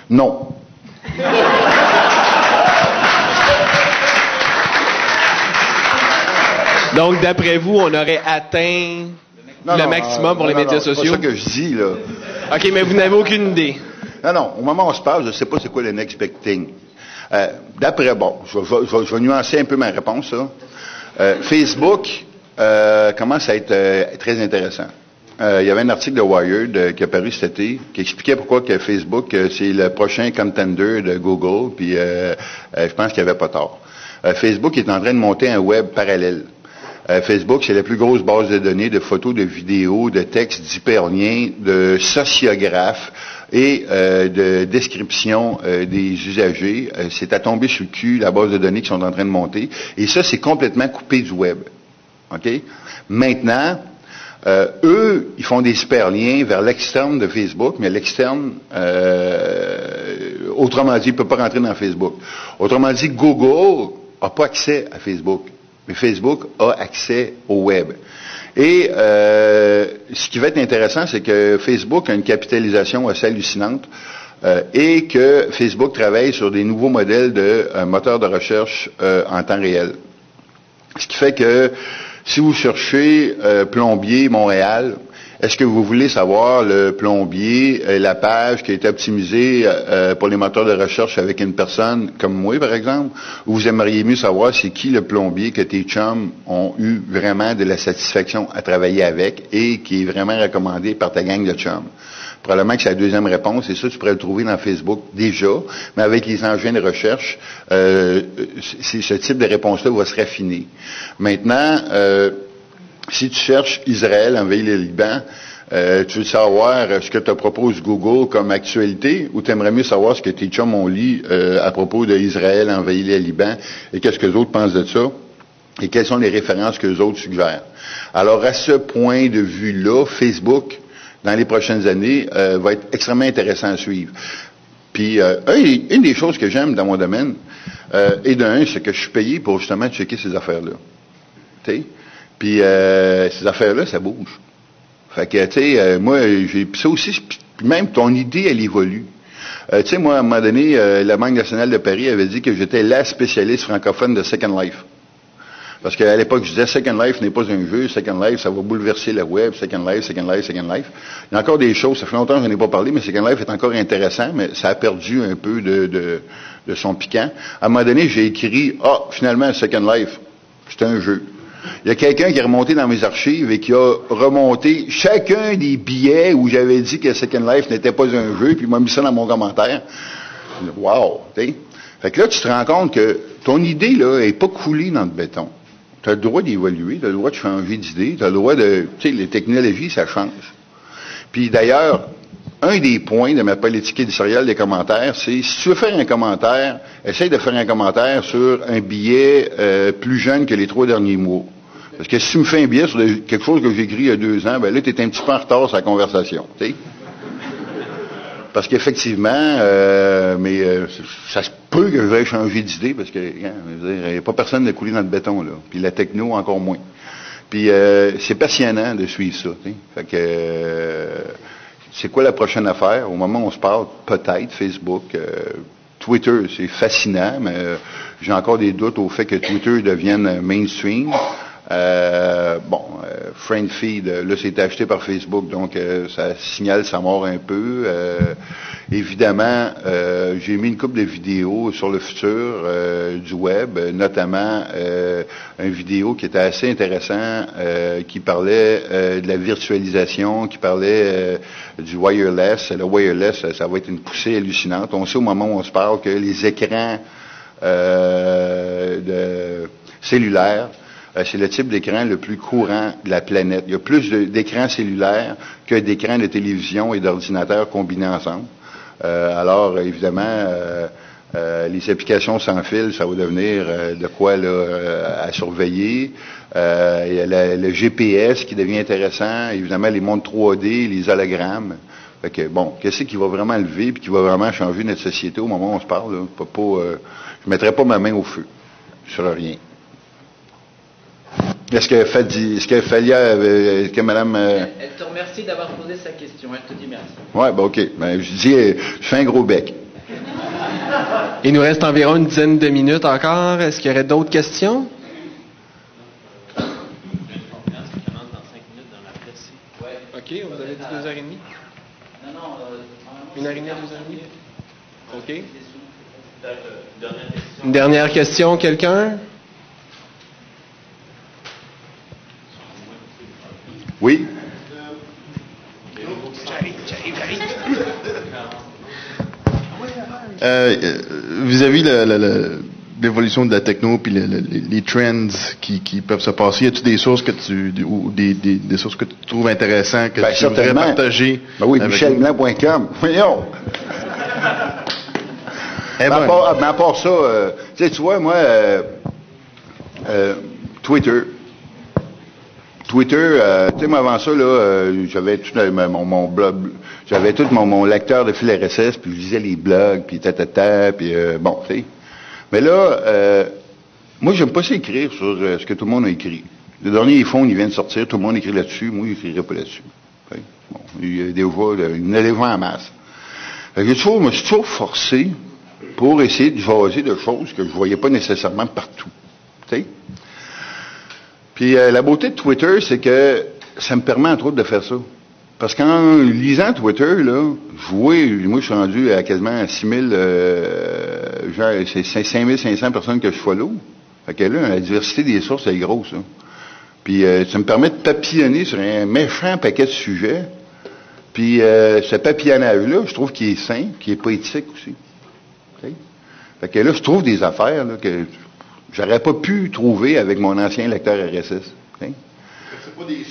Non. Donc, d'après vous, on aurait atteint le maximum pour les médias sociaux? C'est pas ça que je dis, là. OK, mais vous n'avez aucune idée. Non. Au moment où on se parle, je ne sais pas c'est quoi le next big thing. D'après, je vais nuancer un peu ma réponse, là. Facebook commence à être très intéressant. Il y avait un article de Wired qui est paru cet été qui expliquait pourquoi que Facebook, c'est le prochain contender de Google, puis je pense qu'il n'y avait pas tort. Facebook est en train de monter un web parallèle. Facebook, c'est la plus grosse base de données de photos, de vidéos, de textes, d'hyperliens, de sociographes et de description des usagers. C'est à tomber sur le cul, la base de données qui sont en train de monter. Et ça, c'est complètement coupé du web. OK? Maintenant, eux, ils font des superliens vers l'externe de Facebook, mais l'externe, autrement dit, il ne peut pas rentrer dans Facebook. Autrement dit, Google n'a pas accès à Facebook. Mais Facebook a accès au web. Et ce qui va être intéressant, c'est que Facebook a une capitalisation assez hallucinante et que Facebook travaille sur des nouveaux modèles de moteurs de recherche en temps réel. Ce qui fait que si vous cherchez plombier Montréal, est-ce que vous voulez savoir le plombier, la page qui a été optimisée pour les moteurs de recherche avec une personne comme moi, par exemple? Ou vous aimeriez mieux savoir c'est qui le plombier que tes chums ont eu vraiment de la satisfaction à travailler avec et qui est vraiment recommandé par ta gang de chums? Probablement que c'est la deuxième réponse, et ça, tu pourrais le trouver dans Facebook déjà, mais avec les engins de recherche, ce type de réponse-là va se raffiner. Maintenant, si tu cherches Israël envahit le Liban, tu veux savoir ce que te propose Google comme actualité ou tu aimerais mieux savoir ce que tes chums ont lu à propos d'Israël envahit le Liban et qu'est-ce que les autres pensent de ça et quelles sont les références que les autres suggèrent. Alors, à ce point de vue-là, Facebook, dans les prochaines années, va être extrêmement intéressant à suivre. Puis, une des choses que j'aime dans mon domaine, c'est que je suis payé pour justement checker ces affaires-là. Tu sais? Puis ces affaires-là, ça bouge. Fait que, tu sais, moi, j'ai ça aussi, même ton idée, elle évolue. Tu sais, moi, à un moment donné, la Banque nationale de Paris avait dit que j'étais la spécialiste francophone de Second Life. Parce qu'à l'époque, je disais, Second Life n'est pas un jeu, Second Life, ça va bouleverser le web, Second Life, Second Life, Second Life. Il y a encore des choses, ça fait longtemps que je n'en ai pas parlé, mais Second Life est encore intéressant, mais ça a perdu un peu de son piquant. À un moment donné, j'ai écrit, finalement, Second Life, c'est un jeu. Il y a quelqu'un qui est remonté dans mes archives et qui a remonté chacun des billets où j'avais dit que Second Life n'était pas un jeu, puis il m'a mis ça dans mon commentaire. Wow! T'sais? Fait que là, tu te rends compte que ton idée, là, n'est pas coulée dans le béton. Tu as le droit d'évoluer, tu as le droit de changer d'idée, tu as le droit de... Tu sais, les technologies, ça change. Puis d'ailleurs, un des points de ma politique éditoriale des commentaires, c'est, si tu veux faire un commentaire, essaye de faire un commentaire sur un billet plus jeune que les 3 derniers mois. Parce que si tu me fais un billet sur quelque chose que j'ai écrit il y a 2 ans, ben là, tu es un petit peu en retard sur la conversation. Tu sais? Parce qu'effectivement, ça se peut que je vais changer d'idée, parce que, il n'y a pas personne de couler dans le béton, là. Puis la techno, encore moins. Puis c'est passionnant de suivre ça. Tu sais? Fait que... c'est quoi la prochaine affaire? Au moment où on se parle, peut-être Facebook, Twitter, c'est fascinant, mais j'ai encore des doutes au fait que Twitter devienne mainstream. Friend Feed, là, c'est acheté par Facebook, donc ça signale sa mort un peu. Évidemment, j'ai mis une couple de vidéos sur le futur du web, notamment une vidéo qui était assez intéressant, qui parlait de la virtualisation, qui parlait du wireless. Le wireless, ça va être une poussée hallucinante. On sait au moment où on se parle que les écrans cellulaires, c'est le type d'écran le plus courant de la planète. Il y a plus d'écrans cellulaires que d'écrans de télévision et d'ordinateurs combinés ensemble. Alors, évidemment, les applications sans fil, ça va devenir de quoi là, à surveiller. Il y a le GPS qui devient intéressant. Évidemment, les montres 3D, les hologrammes. Fait que, bon, qu'est-ce qui va vraiment lever et qui va vraiment changer notre société au moment où on se parle? Là? Je ne mettrai pas ma main au feu sur rien. Est-ce que madame... Elle te remercie d'avoir posé sa question. Elle te dit merci. Oui, OK. Ben, je dis, je fais un gros bec. Il nous reste environ une dizaine de minutes encore. Est-ce qu'il y aurait d'autres questions? OK, vous avez dit 2h30? Non, 1h30, 2h30? OK. Une dernière question, quelqu'un? Oui? Vis-à-vis l'évolution de la techno puis les trends qui peuvent se passer, y a-t-il des sources que des sources que tu trouves intéressantes que tu voudrais partager? Ben oui, michelblanc.com. Voyons! Mais à part ça, tu vois, moi, Twitter, tu sais, moi, avant ça, là, j'avais tout mon blog, j'avais tout mon lecteur de fil RSS, puis je lisais les blogs, puis puis bon, tu sais. Mais là, moi, j'aime pas ça écrire sur ce que tout le monde a écrit. Le dernier iPhone, il vient de sortir, tout le monde écrit là-dessus, moi, je n'écrirai pas là-dessus. Okay? Bon, il y a des voix, il y en a des voix en masse. Fait que je me suis toujours forcé pour essayer de jaser de choses que je voyais pas nécessairement partout. Tu sais? Puis la beauté de Twitter, c'est que ça me permet, entre autres, de faire ça. Parce qu'en lisant Twitter, là, moi, je suis rendu à quasiment 6000, c'est 5500 personnes que je follow. Fait que là, la diversité des sources, elle est grosse, hein. Puis ça me permet de papillonner sur un méchant paquet de sujets. Puis ce papillonnage-là, je trouve qu'il est sain, qu'il est poétique aussi. Okay? Fait que là, je trouve des affaires là, que j'aurais pas pu trouver avec mon ancien lecteur RSS. Okay? C'est pas des